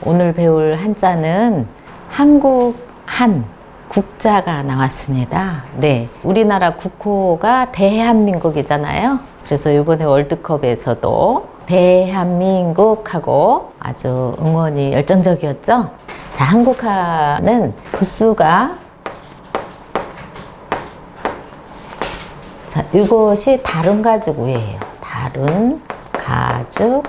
오늘 배울 한자는 한국 한 국자가 나왔습니다. 네, 우리나라 국호가 대한민국이잖아요. 그래서 이번에 월드컵에서도 대한민국하고 아주 응원이 열정적이었죠. 자, 한국한은 부수가, 자, 이것이 다룬 가죽 위예요. 다룬 가죽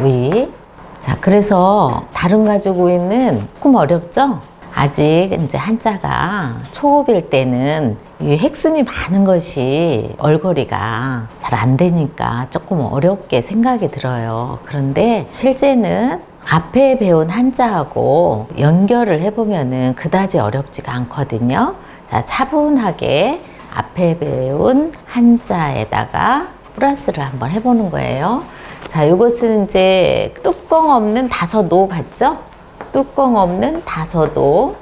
위. 자, 그래서 다룬 가죽 위는 조금 어렵죠? 아직 이제 한자가 초급일 때는 이 핵순이 많은 것이 얼거리가 잘 안 되니까 조금 어렵게 생각이 들어요. 그런데 실제는 앞에 배운 한자하고 연결을 해보면은 그다지 어렵지가 않거든요. 자, 차분하게 앞에 배운 한자에다가 플러스를 한번 해보는 거예요. 자, 이것은 이제 뚜껑 없는 다서도 같죠? 뚜껑 없는 다서도.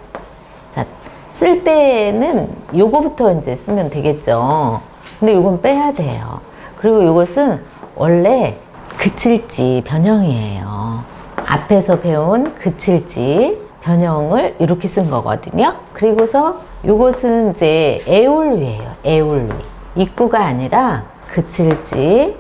자, 쓸 때는 요거부터 이제 쓰면 되겠죠. 근데 요건 빼야 돼요. 그리고 요것은 원래 그칠지 변형이에요. 앞에서 배운 그칠지 변형을 이렇게 쓴 거거든요. 그리고서 요것은 이제 애울위예요. 애울위. 입구가 아니라 그칠지.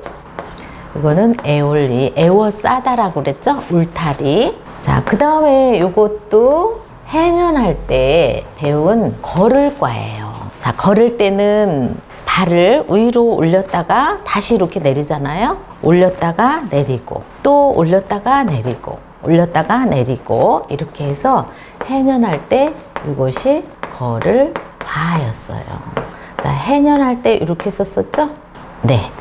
이거는 애울리. 애워싸다라고 그랬죠? 울타리. 자, 그 다음에 요것도 해년할 때 배운 걸을과예요. 자, 걸을 때는 발을 위로 올렸다가 다시 이렇게 내리잖아요. 올렸다가 내리고, 또 올렸다가 내리고, 올렸다가 내리고, 이렇게 해서 해년할 때 이것이 걸을과였어요. 자, 해년할 때 이렇게 썼었죠? 네.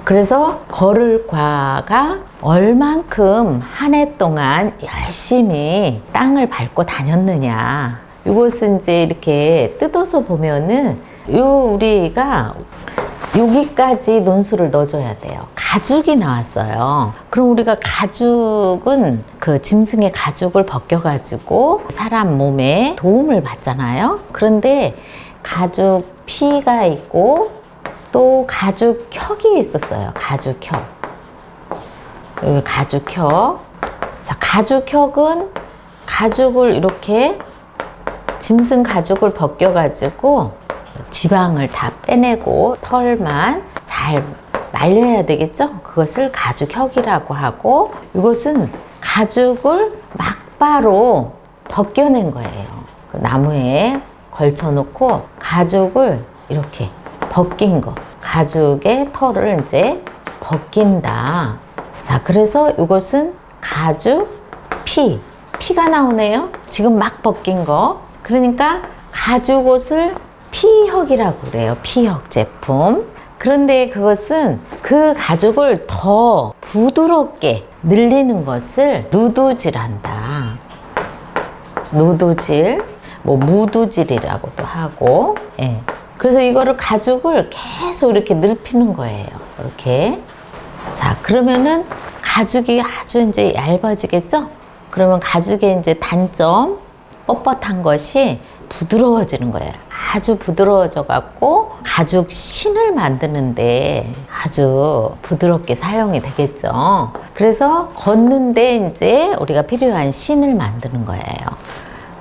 그래서 걸을과가 얼만큼 한 해 동안 열심히 땅을 밟고 다녔느냐. 이것은 이제 이렇게 뜯어서 보면은 우리가 여기까지 논술을 넣어줘야 돼요. 가죽이 나왔어요. 그럼 우리가 가죽은 그 짐승의 가죽을 벗겨가지고 사람 몸에 도움을 받잖아요. 그런데 가죽 피가 있고 또 가죽혁이 있었어요. 가죽혁. 여기 가죽혁. 자, 가죽혁은 가죽을 이렇게 짐승 가죽을 벗겨가지고 지방을 다 빼내고 털만 잘 말려야 되겠죠? 그것을 가죽혁이라고 하고, 이것은 가죽을 막바로 벗겨낸 거예요. 그 나무에 걸쳐놓고 가죽을 이렇게 벗긴 거. 가죽의 털을 이제 벗긴다. 자, 그래서 이것은 가죽 피. 피가 나오네요. 지금 막 벗긴 거. 그러니까 가죽 옷을 피혁이라고 그래요. 피혁 제품. 그런데 그것은 그 가죽을 더 부드럽게 늘리는 것을 누두질한다. 누두질, 뭐 무두질이라고도 하고, 예. 그래서 이거를 가죽을 계속 이렇게 늙히는 거예요. 이렇게. 자, 그러면은 가죽이 아주 이제 얇아지겠죠? 그러면 가죽의 이제 단점, 뻣뻣한 것이 부드러워지는 거예요. 아주 부드러워져 갖고 가죽 신을 만드는데 아주 부드럽게 사용이 되겠죠. 그래서 걷는데 이제 우리가 필요한 신을 만드는 거예요.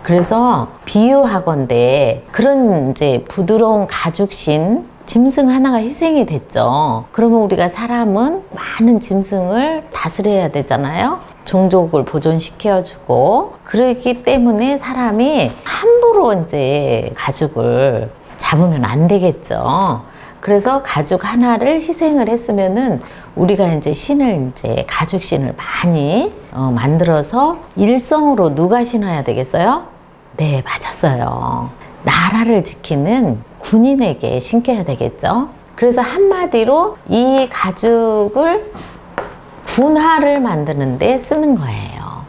그래서 비유하건대 그런 이제 부드러운 가죽신 짐승 하나가 희생이 됐죠. 그러면 우리가 사람은 많은 짐승을 다스려야 되잖아요. 종족을 보존시켜주고, 그렇기 때문에 사람이 함부로 이제 가죽을 잡으면 안 되겠죠. 그래서 가죽 하나를 희생을 했으면은 우리가 이제 신을 이제 가죽신을 많이 만들어서 일성으로 누가 신어야 되겠어요? 네, 맞았어요. 나라를 지키는 군인에게 신겨야 되겠죠. 그래서 한마디로 이 가죽을 군화를 만드는데 쓰는 거예요.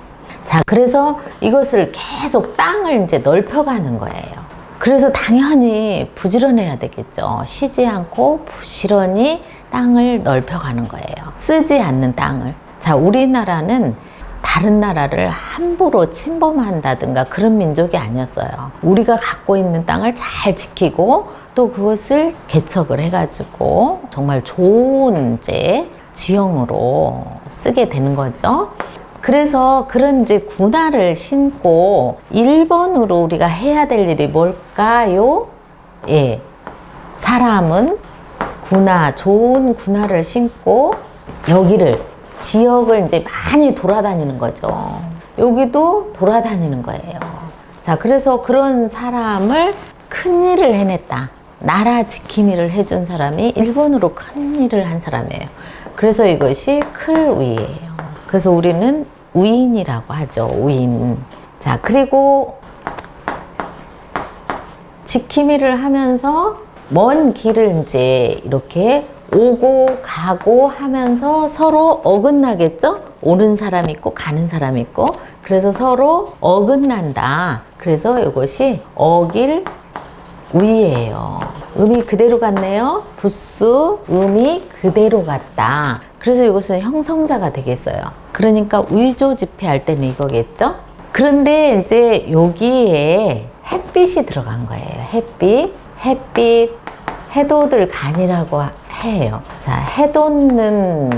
자, 그래서 이것을 계속 땅을 이제 넓혀가는 거예요. 그래서 당연히 부지런해야 되겠죠. 쉬지 않고 부지런히 땅을 넓혀가는 거예요. 쓰지 않는 땅을. 자, 우리나라는 다른 나라를 함부로 침범한다든가 그런 민족이 아니었어요. 우리가 갖고 있는 땅을 잘 지키고 또 그것을 개척을 해가지고 정말 좋은 이제 지형으로 쓰게 되는 거죠. 그래서 그런 이제 군화를 신고 1번으로 우리가 해야 될 일이 뭘까요? 예. 사람은 좋은 군화를 신고 여기를, 지역을 이제 많이 돌아다니는 거죠. 여기도 돌아다니는 거예요. 자, 그래서 그런 사람을 큰 일을 해냈다. 나라 지킴 일을 해준 사람이 1번으로 큰 일을 한 사람이에요. 그래서 이것이 클우이예요. 그래서 우리는 우인이라고 하죠. 우인. 자, 그리고 지킴이를 하면서 먼 길을 이제 이렇게 오고 가고 하면서 서로 어긋나겠죠? 오는 사람 있고 가는 사람 있고, 그래서 서로 어긋난다. 그래서 이것이 어길 우이예요. 음이 그대로 갔네요. 부수, 음이 그대로 갔다. 그래서 이것은 형성자가 되겠어요. 그러니까 위조지폐 할 때는 이거겠죠? 그런데 이제 여기에 햇빛이 들어간 거예요. 햇빛, 해돋을 간이라고 해요. 자, 해돋는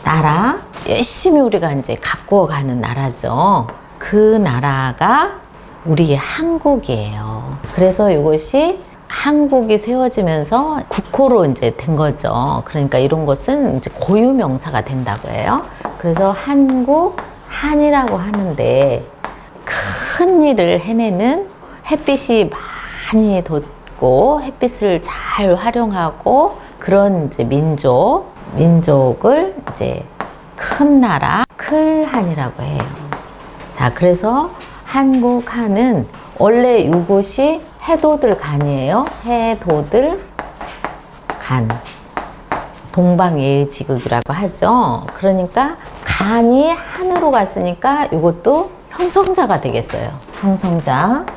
나라, 열심히 우리가 이제 가꾸어 가는 나라죠. 그 나라가 우리 한국이에요. 그래서 이것이 한국이 세워지면서 국호로 이제 된 거죠. 그러니까 이런 것은 이제 고유 명사가 된다고 해요. 그래서 한국, 한이라고 하는데 큰 일을 해내는, 햇빛이 많이 돋고 햇빛을 잘 활용하고 그런 이제 민족을 이제 큰 나라, 클한이라고 해요. 자, 그래서 한국 한은 원래 이곳이 해돋을 간이에요. 해돋을 간. 동방예지극이라고 하죠. 그러니까 간이 한으로 갔으니까 이것도 형성자가 되겠어요. 형성자.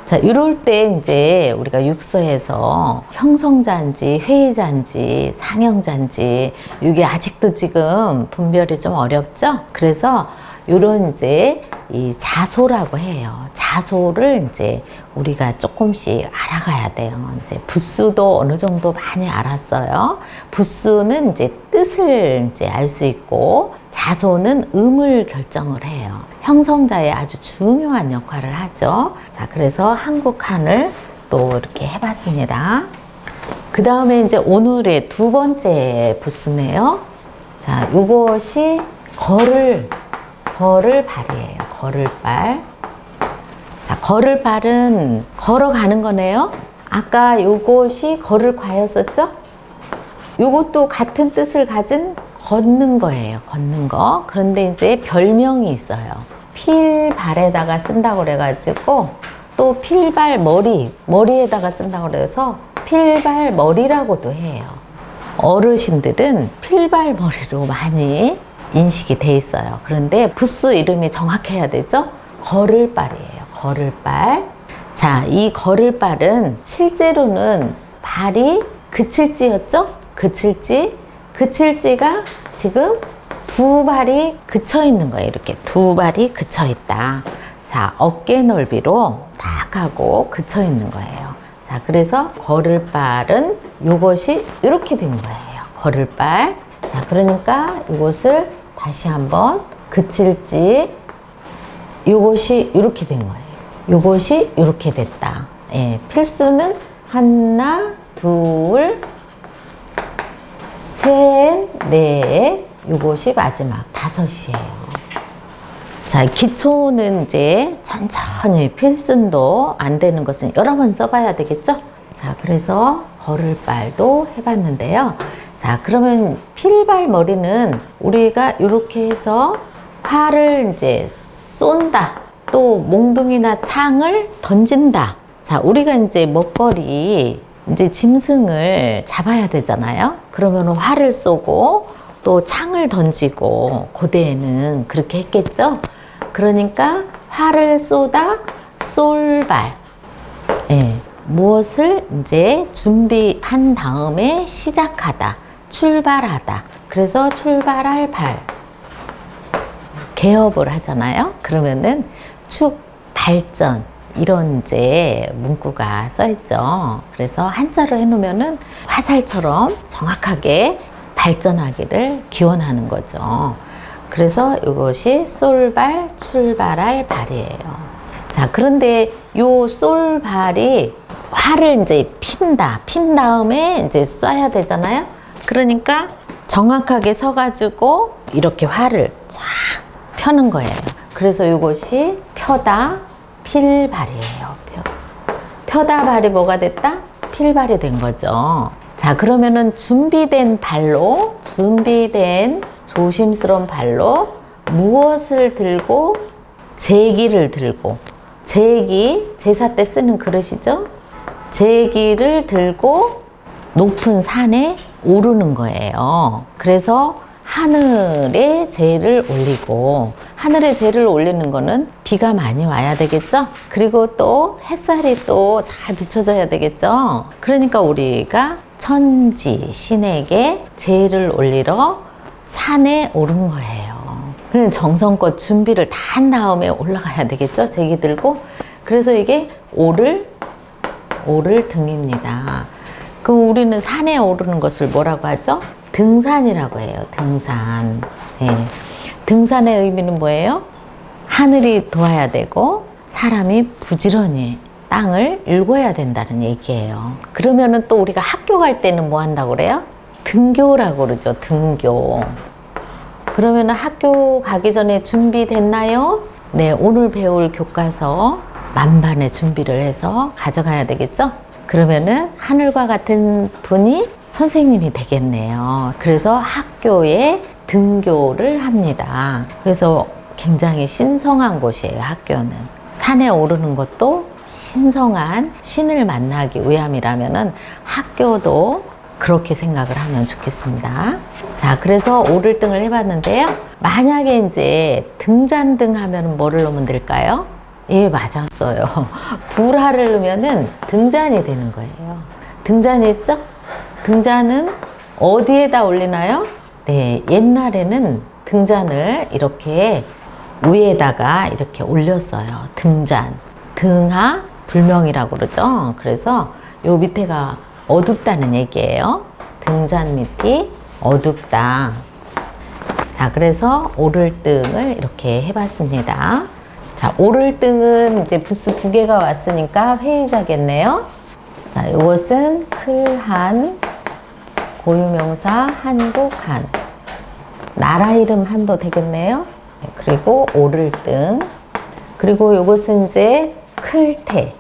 자, 이럴 때 이제 우리가 육서에서 형성자인지 회의자인지 상형자인지 이게 아직도 지금 분별이 좀 어렵죠? 그래서 요런 이제 이 자소라고 해요. 자소를 이제 우리가 조금씩 알아가야 돼요. 이제 부수도 어느 정도 많이 알았어요. 부수는 이제 뜻을 이제 알 수 있고, 자소는 음을 결정을 해요. 형성자의 아주 중요한 역할을 하죠. 자, 그래서 한국한을 또 이렇게 해봤습니다. 그 다음에 이제 오늘의 두 번째 부수네요. 자, 요것이 걸을발이에요. 걸을발. 자, 걸을발은 걸어가는 거네요. 아까 요것이 걸을과였었죠? 요것도 같은 뜻을 가진 걷는 거예요. 걷는 거. 그런데 이제 별명이 있어요. 필발에다가 쓴다고 그래가지고, 또 필발 머리에다가 쓴다고 그래서 필발머리라고도 해요. 어르신들은 필발머리로 많이 인식이 돼 있어요. 그런데 부수 이름이 정확해야 되죠? 걸을발이에요. 걸을발. 자, 이 걸을발은 실제로는 발이 그칠지였죠? 그칠지가 지금 두 발이 그쳐 있는 거예요. 이렇게 두 발이 그쳐 있다. 자, 어깨 넓이로 딱 하고 그쳐 있는 거예요. 자, 그래서 걸을발은 요것이 이렇게 된 거예요. 걸을발. 자, 그러니까 이것을 다시 한번 그칠지, 요것이 이렇게 된 거예요. 요것이 이렇게 됐다. 예, 필수는 하나, 둘, 셋, 넷, 요것이 마지막 다섯이에요. 자, 기초는 이제 천천히, 필순도 안 되는 것은 여러 번 써봐야 되겠죠? 자, 그래서 걸을발도 해봤는데요. 자, 그러면 필발머리는 우리가 이렇게 해서 활을 이제 쏜다. 또 몽둥이나 창을 던진다. 자, 우리가 이제 먹거리, 이제 짐승을 잡아야 되잖아요. 그러면 활을 쏘고 또 창을 던지고, 고대에는 그렇게 했겠죠. 그러니까 활을 쏘다, 쏠발. 예, 무엇을 이제 준비한 다음에 시작하다, 출발하다. 그래서 출발할 발. 개업을 하잖아요. 그러면은 축, 발전, 이런 이제 문구가 써 있죠. 그래서 한자로 해놓으면은 화살처럼 정확하게 발전하기를 기원하는 거죠. 그래서 이것이 쏠발, 출발할 발이에요. 자, 그런데 요 쏠발이 활을 이제 핀다. 핀 다음에 이제 쏴야 되잖아요. 그러니까 정확하게 서가지고 이렇게 활을 쫙 펴는 거예요. 그래서 이것이 펴다, 필발이에요. 펴다 발이 뭐가 됐다? 필발이 된 거죠. 자, 그러면은 준비된 발로, 준비된 조심스러운 발로 무엇을 들고? 제기를 들고, 제기, 제사 때 쓰는 그릇이죠. 제기를 들고 높은 산에 오르는 거예요. 그래서 하늘에 제를 올리고, 하늘에 제를 올리는 거는 비가 많이 와야 되겠죠? 그리고 또 햇살이 또 잘 비춰져야 되겠죠? 그러니까 우리가 천지, 신에게 제를 올리러 산에 오른 거예요. 그럼 정성껏 준비를 다 한 다음에 올라가야 되겠죠? 제기 들고. 그래서 이게 오를 등입니다. 그럼 우리는 산에 오르는 것을 뭐라고 하죠? 등산이라고 해요. 등산. 네. 등산의 의미는 뭐예요? 하늘이 도와야 되고 사람이 부지런히 땅을 일궈야 된다는 얘기예요. 그러면은 또 우리가 학교 갈 때는 뭐 한다고 그래요? 등교라고 그러죠. 등교. 그러면 학교 가기 전에 준비됐나요? 네, 오늘 배울 교과서 만반의 준비를 해서 가져가야 되겠죠? 그러면은 하늘과 같은 분이 선생님이 되겠네요. 그래서 학교에 등교를 합니다. 그래서 굉장히 신성한 곳이에요, 학교는. 산에 오르는 것도 신성한 신을 만나기 위함이라면은 학교도 그렇게 생각을 하면 좋겠습니다. 자, 그래서 오를 등을 해봤는데요. 만약에 이제 등잔등 하면 뭐를 넣으면 될까요? 예, 맞았어요. 불화를 넣으면은 등잔이 되는 거예요. 등잔이 있죠? 등잔은 어디에다 올리나요? 네, 옛날에는 등잔을 이렇게 위에다가 이렇게 올렸어요. 등잔. 등하 불명이라고 그러죠. 그래서 요 밑에가 어둡다는 얘기예요. 등잔 밑이 어둡다. 자, 그래서 오를 등을 이렇게 해봤습니다. 자, 오를 등은 이제 부스 2개가 왔으니까 회의자겠네요. 자, 이것은 클한, 고유명사 한국한, 나라 이름 한도 되겠네요. 네, 그리고 오를 등, 그리고 이것은 이제 클테.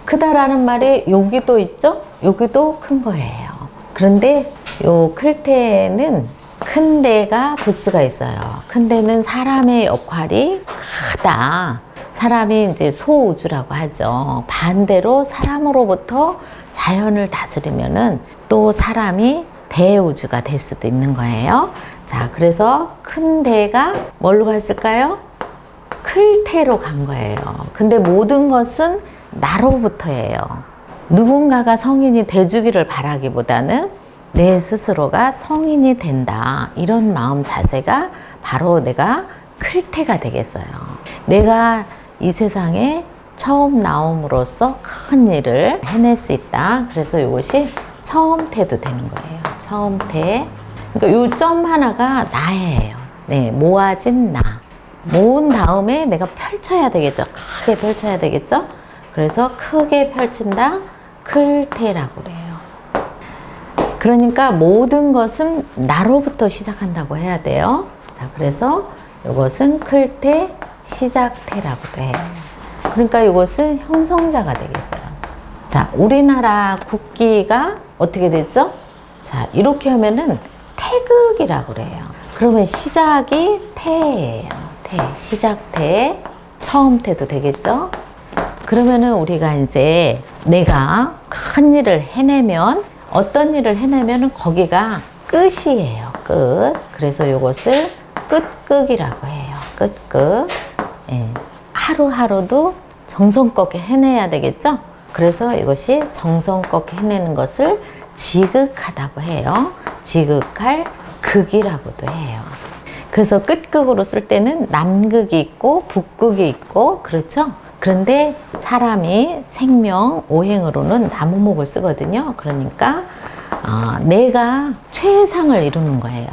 크다라는 말이 여기도 있죠? 여기도 큰 거예요. 그런데 요 클테는 큰 데가 부스가 있어요. 큰 데는 사람의 역할이 크다. 사람이 이제 소우주라고 하죠. 반대로 사람으로부터 자연을 다스리면은 또 사람이 대우주가 될 수도 있는 거예요. 자, 그래서 큰 데가 뭘로 갔을까요? 클테로 간 거예요. 근데 모든 것은 나로부터예요. 누군가가 성인이 돼주기를 바라기보다는 내 스스로가 성인이 된다. 이런 마음 자세가 바로 내가 클테가 되겠어요. 내가 이 세상에 처음 나옴으로써 큰 일을 해낼 수 있다. 그래서 이것이 처음태도 되는 거예요. 처음태. 그러니까 이 점 하나가 나예요. 네, 모아진 나. 모은 다음에 내가 펼쳐야 되겠죠. 크게 펼쳐야 되겠죠. 그래서 크게 펼친다. 클테라고 그래요. 그러니까 모든 것은 나로부터 시작한다고 해야 돼요. 자, 그래서 이것은 클테, 시작태라고도 해요. 그러니까 이것은 형성자가 되겠어요. 자, 우리나라 국기가 어떻게 됐죠? 자, 이렇게 하면은 태극이라고 그래요. 그러면 시작이 태예요. 태, 시작태, 처음태도 되겠죠? 그러면은 우리가 이제 내가 큰 일을 해내면, 어떤 일을 해내면은 거기가 끝이에요. 끝. 그래서 이것을 끝극이라고 해요. 끝극. 예. 하루하루도 정성껏 해내야 되겠죠? 그래서 이것이 정성껏 해내는 것을 지극하다고 해요. 지극할 극이라고도 해요. 그래서 끝극으로 쓸 때는 남극이 있고 북극이 있고 그렇죠? 그런데 사람이 생명, 오행으로는 나무목을 쓰거든요. 그러니까 내가 최상을 이루는 거예요.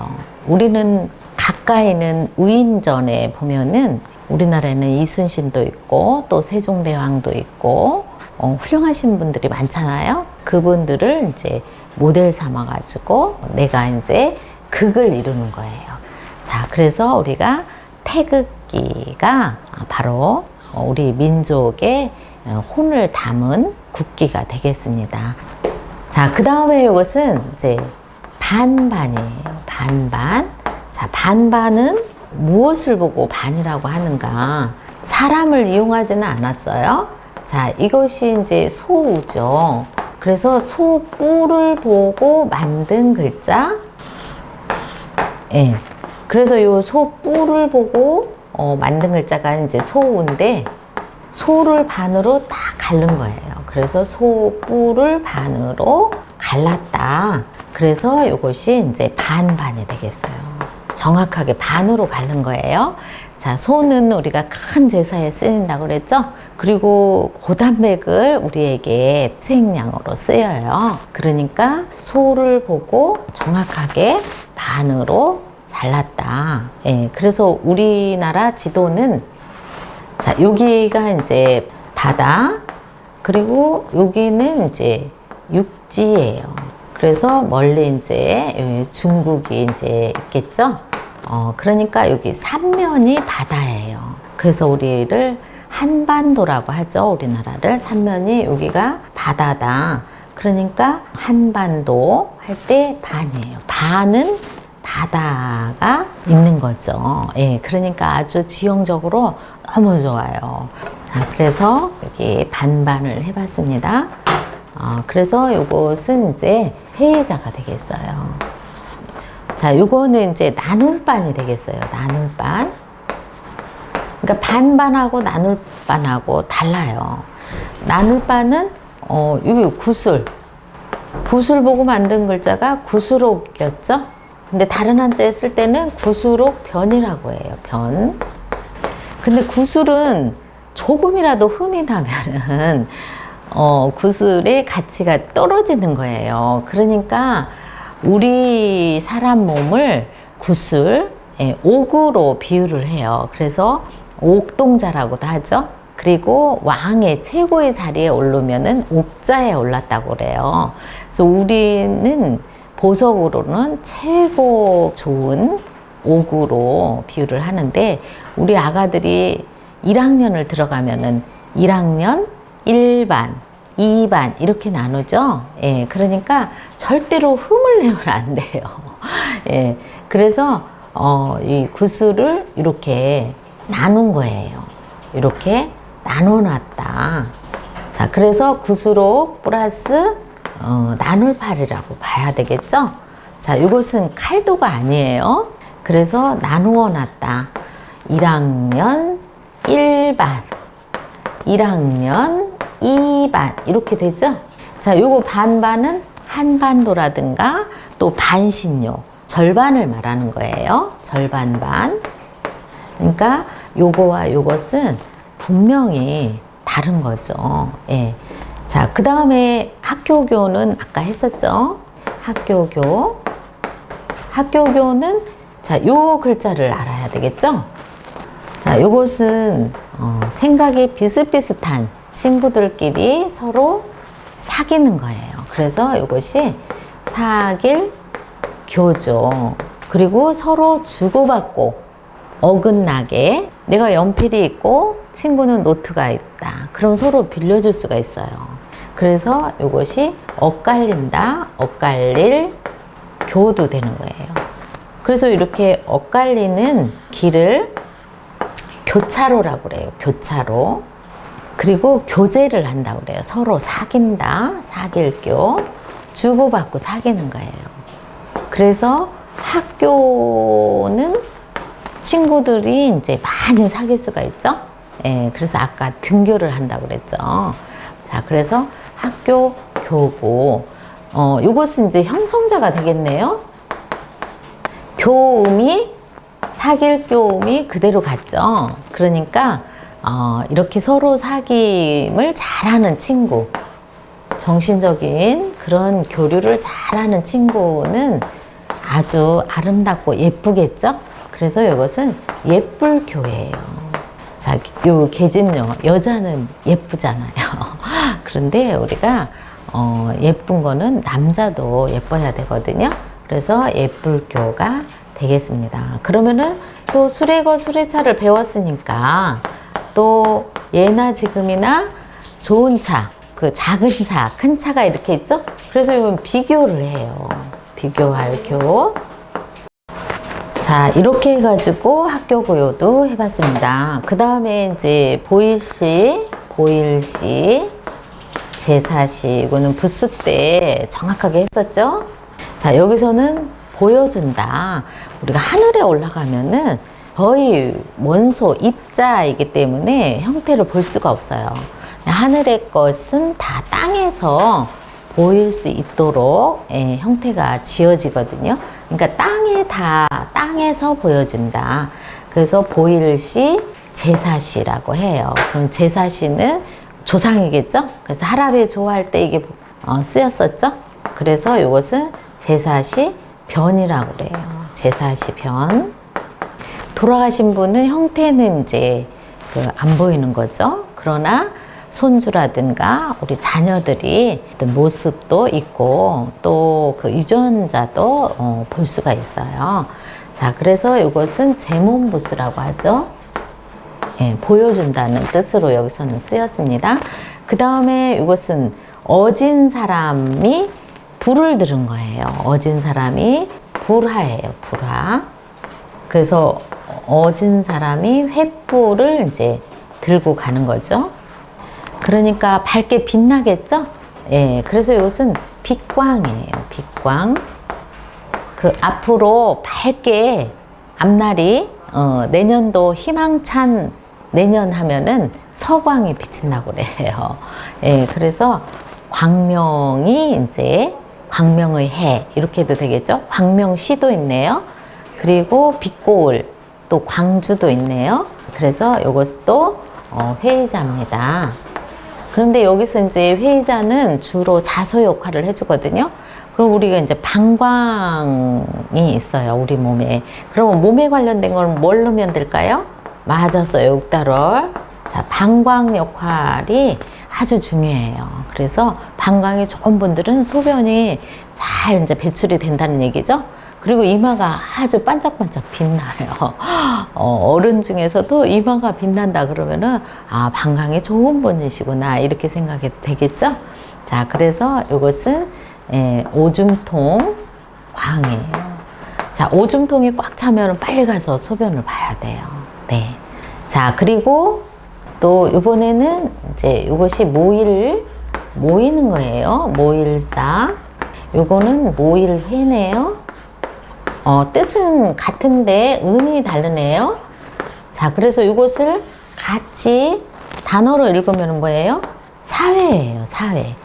우리는 각 가까이는 우인전에 보면은 우리나라에는 이순신도 있고 또 세종대왕도 있고 훌륭하신 분들이 많잖아요. 그분들을 이제 모델 삼아 가지고 내가 이제 극을 이루는 거예요. 자, 그래서 우리가 태극기가 바로 우리 민족의 혼을 담은 국기가 되겠습니다. 자, 그 다음에 이것은 이제 반반이에요. 반반. 자, 반반은 무엇을 보고 반이라고 하는가? 사람을 이용하지는 않았어요. 자, 이것이 이제 소우죠. 그래서 소뿔을 보고 만든 글자. 예. 그래서 이 소뿔을 보고 만든 글자가 이제 소우인데, 소를 반으로 딱 갈른 거예요. 그래서 소뿔을 반으로 갈랐다. 그래서 이것이 이제 반반이 되겠어요. 정확하게 반으로 갈른 거예요. 자, 소는 우리가 큰 제사에 쓰인다고 그랬죠? 그리고 고단백을 우리에게 생량으로 쓰여요. 그러니까 소를 보고 정확하게 반으로 잘랐다. 예, 그래서 우리나라 지도는 자, 여기가 이제 바다, 그리고 여기는 이제 육지예요. 그래서 멀리 이제 여기 중국이 이제 있겠죠? 그러니까 여기 삼면이 바다예요. 그래서 우리를 한반도라고 하죠. 우리나라를. 삼면이 여기가 바다다. 그러니까 한반도 할 때 반이에요. 반은 바다가 있는 거죠. 예, 그러니까 아주 지형적으로 너무 좋아요. 자, 그래서 여기 반반을 해봤습니다. 그래서 요것은 이제 회의자가 되겠어요. 자, 요거는 이제 나눌반이 되겠어요. 나눌반. 그러니까 반반하고 나눌반하고 달라요. 나눌반은 이게 구술. 구술 보고 만든 글자가 구수록이었죠? 근데 다른 한자에 쓸 때는 구수록 변이라고 해요. 변. 근데 구술은 조금이라도 흠이 나면은 구술의 가치가 떨어지는 거예요. 그러니까 우리 사람 몸을 구술, 옥으로 비유를 해요. 그래서 옥동자라고도 하죠. 그리고 왕의 최고의 자리에 오르면은 옥자에 올랐다고 그래요. 그래서 우리는 보석으로는 최고 좋은 옥으로 비유를 하는데, 우리 아가들이 1학년을 들어가면은 1학년 1반, 2반 이렇게 나누죠. 예, 그러니까 절대로 흠을 내면 안 돼요. 예, 그래서 이 구슬을 이렇게 나눈 거예요. 이렇게 나눠놨다. 자, 그래서 구수록 플러스 나눌팔이라고 봐야 되겠죠. 자, 이것은 칼도가 아니에요. 그래서 나누어 놨다. 1학년 1반, 1학년 2반 이렇게 되죠. 자, 요거 반반은 한반도라든가 또 반신요, 절반을 말하는 거예요. 절반반. 그러니까 요거와 요것은 분명히 다른 거죠. 예. 자, 그 다음에 학교교는 아까 했었죠. 학교교. 학교교는 자, 요 글자를 알아야 되겠죠. 자, 요것은 생각이 비슷비슷한 친구들끼리 서로 사귀는 거예요. 그래서 이것이 사귈 교죠. 그리고 서로 주고받고 어긋나게, 내가 연필이 있고 친구는 노트가 있다. 그럼 서로 빌려줄 수가 있어요. 그래서 이것이 엇갈린다, 엇갈릴 교도 되는 거예요. 그래서 이렇게 엇갈리는 길을 교차로라고 그래요. 교차로. 그리고 교제를 한다고 그래요. 서로 사귄다, 사귈교, 주고받고 사귀는 거예요. 그래서 학교는 친구들이 이제 많이 사귈 수가 있죠. 예, 그래서 아까 등교를 한다고 그랬죠. 자, 그래서 학교, 교고. 요것은 이제 형성자가 되겠네요. 교음이, 사귈 교음이 그대로 갔죠. 그러니까 이렇게 서로 사귐을 잘하는 친구, 정신적인 그런 교류를 잘하는 친구는 아주 아름답고 예쁘겠죠. 그래서 이것은 예쁠교예요. 자, 요 계집영어, 여자는 예쁘잖아요. 그런데 우리가 예쁜 거는 남자도 예뻐야 되거든요. 그래서 예쁠교가 되겠습니다. 그러면은 또 수레거 수레차를 배웠으니까 또 예나 지금이나 좋은 차, 그 작은 차, 큰 차가 이렇게 있죠? 그래서 이건 비교를 해요. 비교할 교. 자, 이렇게 해가지고 학교 구요도 해봤습니다. 그 다음에 이제 보일시, 제사시, 이거는 부스 때 정확하게 했었죠? 자, 여기서는 보여준다. 우리가 하늘에 올라가면은 거의 원소, 입자이기 때문에 형태를 볼 수가 없어요. 하늘의 것은 다 땅에서 보일 수 있도록 형태가 지어지거든요. 그러니까 땅에서 보여진다. 그래서 보일시, 제사시라고 해요. 그럼 제사시는 조상이겠죠? 그래서 할아버지 조할 때 이게 쓰였었죠? 그래서 이것은 제사시 변이라고 그래요. 제사시 변. 돌아가신 분은 형태는 이제 안 보이는 거죠. 그러나 손주라든가 우리 자녀들이 어떤 모습도 있고 또 그 유전자도 볼 수가 있어요. 자, 그래서 이것은 제몬부스라고 하죠. 예, 보여준다는 뜻으로 여기서는 쓰였습니다. 그 다음에 이것은 어진 사람이 불을 들은 거예요. 어진 사람이 불화예요. 불화. 그래서 어진 사람이 횃불을 이제 들고 가는 거죠. 그러니까 밝게 빛나겠죠? 예, 그래서 이것은 빛광이에요. 빛광. 그 앞으로 밝게 앞날이 내년도 희망찬 내년 하면은 서광이 비친다고 그래요. 예, 그래서 광명이 이제 광명의 해 이렇게 해도 되겠죠? 광명시도 있네요. 그리고 빛고을 또 광주도 있네요. 그래서 이것도 회의자입니다. 그런데 여기서 이제 회의자는 주로 자소 역할을 해주거든요. 그럼 우리가 이제 방광이 있어요, 우리 몸에. 그러면 몸에 관련된 걸 뭘 넣으면 될까요? 맞았어요, 육달월. 자, 방광 역할이 아주 중요해요. 그래서 방광이 좋은 분들은 소변이 잘 이제 배출이 된다는 얘기죠. 그리고 이마가 아주 반짝반짝 빛나요. 어른 중에서도 이마가 빛난다 그러면은 아, 방광이 좋은 분이시구나 이렇게 생각해도 되겠죠. 자, 그래서 이것은 오줌통 광이에요. 자, 오줌통이 꽉 차면 빨리 가서 소변을 봐야 돼요. 네. 자, 그리고 또 이번에는 이제 이것이 모이는 거예요. 모일사. 요거는 모일회네요. 뜻은 같은데 의미 다르네요. 자, 그래서 이것을 같이 단어로 읽으면 뭐예요? 사회예요, 사회.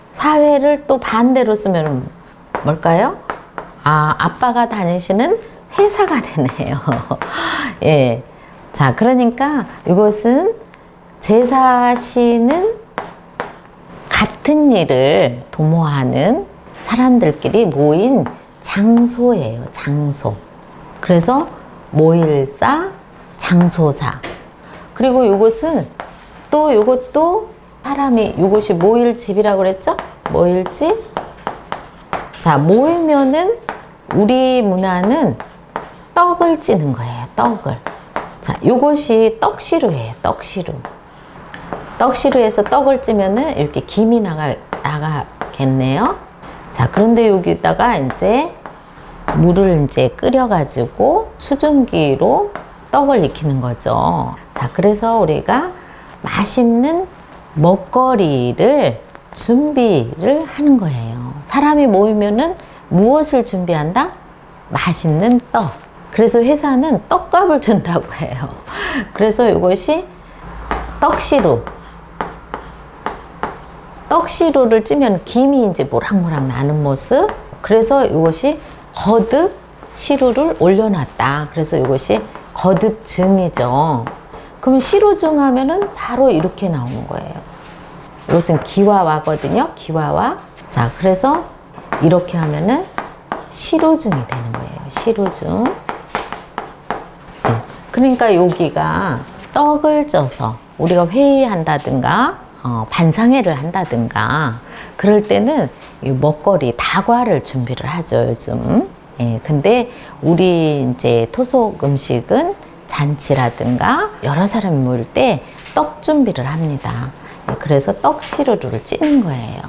사회를 또 반대로 쓰면 뭘까요? 아, 아빠가 다니시는 회사가 되네요. 예. 자, 그러니까 이것은 제사시는 같은 일을 도모하는 사람들끼리 모인 장소예요, 장소. 그래서 모일사, 장소사. 그리고 이것은 또 이것도 사람이 이것이 모일집이라고 그랬죠? 모일집. 자, 모이면은 우리 문화는 떡을 찌는 거예요, 떡을. 자, 이것이 떡시루예요, 떡시루. 떡시루에서 떡을 찌면은 이렇게 김이 나가겠네요. 자, 그런데 여기다가 이제 물을 이제 끓여가지고 수증기로 떡을 익히는 거죠. 자, 그래서 우리가 맛있는 먹거리를 준비를 하는 거예요. 사람이 모이면은 무엇을 준비한다? 맛있는 떡. 그래서 회사는 떡값을 준다고 해요. 그래서 이것이 떡시루. 떡시루를 찌면 김이 이제 모락모락 나는 모습. 그래서 이것이 거듭 시루를 올려놨다. 그래서 이것이 거듭증이죠. 그럼 시루증 하면은 바로 이렇게 나오는 거예요. 이것은 기와와거든요. 기와와. 자, 그래서 이렇게 하면은 시루증이 되는 거예요. 시루증. 그러니까 여기가 떡을 쪄서 우리가 회의한다든가 반상회를 한다든가 그럴 때는 이 먹거리 다과를 준비를 하죠, 요즘. 예, 근데 우리 이제 토속 음식은 잔치라든가 여러 사람이 모일 때 떡 준비를 합니다. 예, 그래서 떡시루를 찌는 거예요.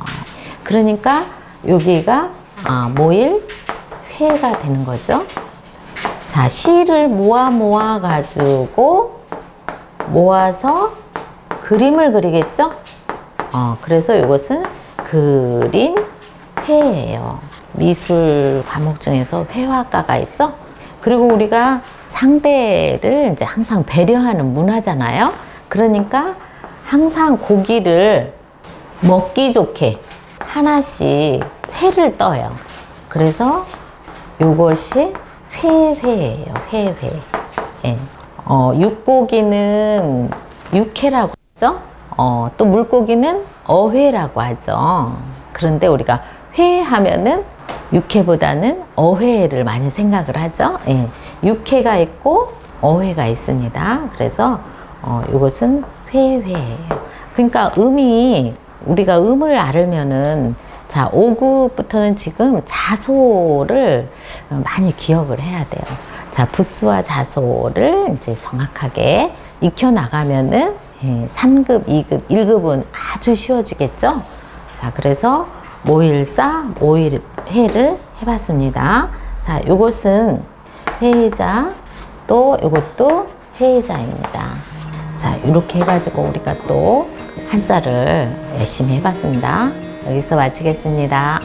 그러니까 여기가 모일 회가 되는 거죠. 자, 씨를 모아 가지고 모아서 그림을 그리겠죠? 그래서 이것은 그림 회예요. 미술 과목 중에서 회화과가 있죠? 그리고 우리가 상대를 이제 항상 배려하는 문화잖아요. 그러니까 항상 고기를 먹기 좋게 하나씩 회를 떠요. 그래서 이것이 회예요. 회. 예. 육고기는 육회라고 하죠. 또 물고기는 어회라고 하죠. 그런데 우리가 회 하면은 육회보다는 어회를 많이 생각을 하죠. 예. 육회가 있고 어회가 있습니다. 그래서 이것은 회예요. 그러니까 우리가 음을 알으면은 자, 5급부터는 지금 자소를 많이 기억을 해야 돼요. 자, 부수와 자소를 이제 정확하게 익혀 나가면은 3급, 2급, 1급은 아주 쉬워지겠죠? 자, 그래서 모일사, 모일회를 해봤습니다. 자, 요것은 회의자, 또 요것도 회의자입니다. 자, 이렇게 해가지고 우리가 또 한자를 열심히 해봤습니다. 여기서 마치겠습니다.